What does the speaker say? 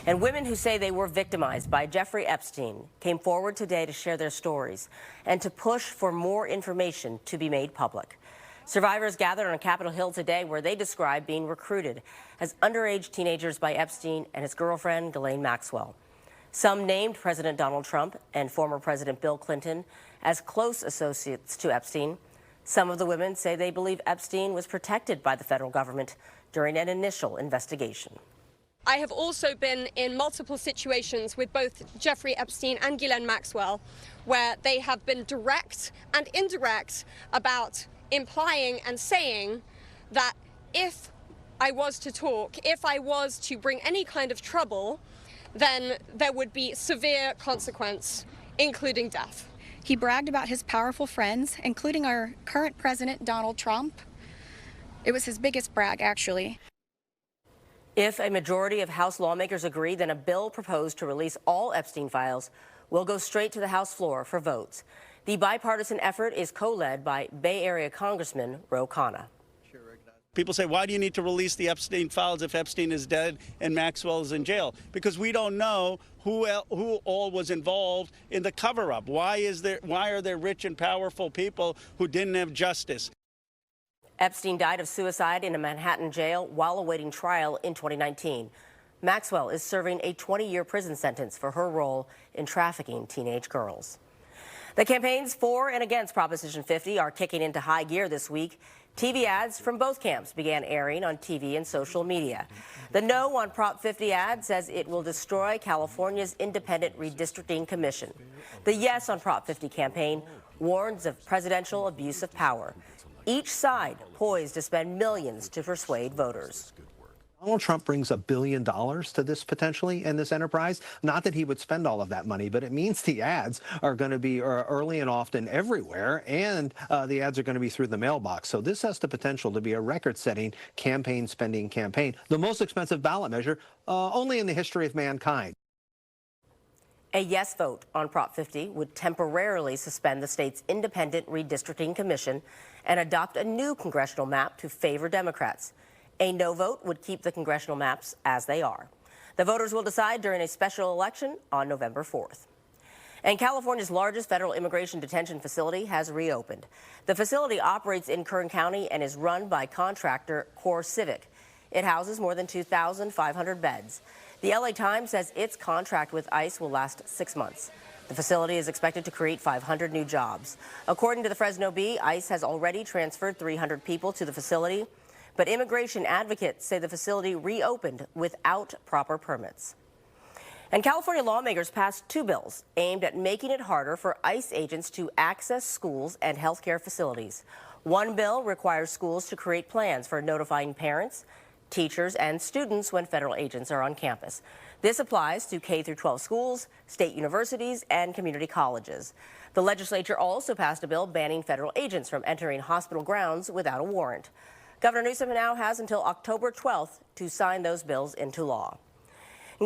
And women who say they were victimized by Jeffrey Epstein came forward today to share their stories and to push for more information to be made public. Survivors gathered on Capitol Hill today where they described being recruited as underage teenagers by Epstein and his girlfriend, Ghislane Maxwell. Some named President Donald Trump and former President Bill Clinton as close associates to Epstein. Some of the women say they believe Epstein was protected by the federal government during an initial investigation. I have also been in multiple situations with both Jeffrey Epstein and Ghislane Maxwell where they have been direct and indirect about implying and saying that if I was to talk, if I was to bring any kind of trouble, then there would be severe consequence, including death. He bragged about his powerful friends, including our current president, Donald Trump. It was his biggest brag, actually. If a majority of House lawmakers agree, then a bill proposed to release all Epstein files will go straight to the House floor for votes. The bipartisan effort is co-led by Bay Area Congressman Ro Khanna. People say, why do you need to release the Epstein files if Epstein is dead and Maxwell is in jail? Because we don't know who all was involved in the cover-up. Why are there rich and powerful people who didn't have justice? Epstein died of suicide in a Manhattan jail while awaiting trial in 2019. Maxwell is serving a 20-year prison sentence for her role in trafficking teenage girls. The campaigns for and against Proposition 50 are kicking into high gear this week. TV ads from both camps began airing on TV and social media. The no on Prop 50 ad says it will destroy California's Independent Redistricting Commission. The yes on Prop 50 campaign warns of presidential abuse of power. Each side poised to spend millions to persuade voters. Donald Trump brings $1 billion to this potentially in this enterprise. Not that he would spend all of that money, but it means the ads are going to be early and often everywhere, and the ads are going to be through the mailbox. So this has the potential to be a record-setting campaign spending campaign, the most expensive ballot measure only in the history of mankind. A yes vote on Prop 50 would temporarily suspend the state's Independent Redistricting Commission and adopt a new congressional map to favor Democrats. A no vote would keep the congressional maps as they are. The voters will decide during a special election on November 4th. And California's largest federal immigration detention facility has reopened. The facility operates in Kern County and is run by contractor Core Civic. It houses more than 2,500 beds. The LA Times says its contract with ICE will last 6 months. The facility is expected to create 500 new jobs. According to the Fresno Bee, ICE has already transferred 300 people to the facility. But immigration advocates say the facility reopened without proper permits. And California lawmakers passed 2 bills aimed at making it harder for ICE agents to access schools and healthcare facilities. One bill requires schools to create plans for notifying parents, teachers, and students when federal agents are on campus. This applies to K-12 schools, state universities, and community colleges. The legislature also passed a bill banning federal agents from entering hospital grounds without a warrant. Governor Newsom now has until October 12th to sign those bills into law.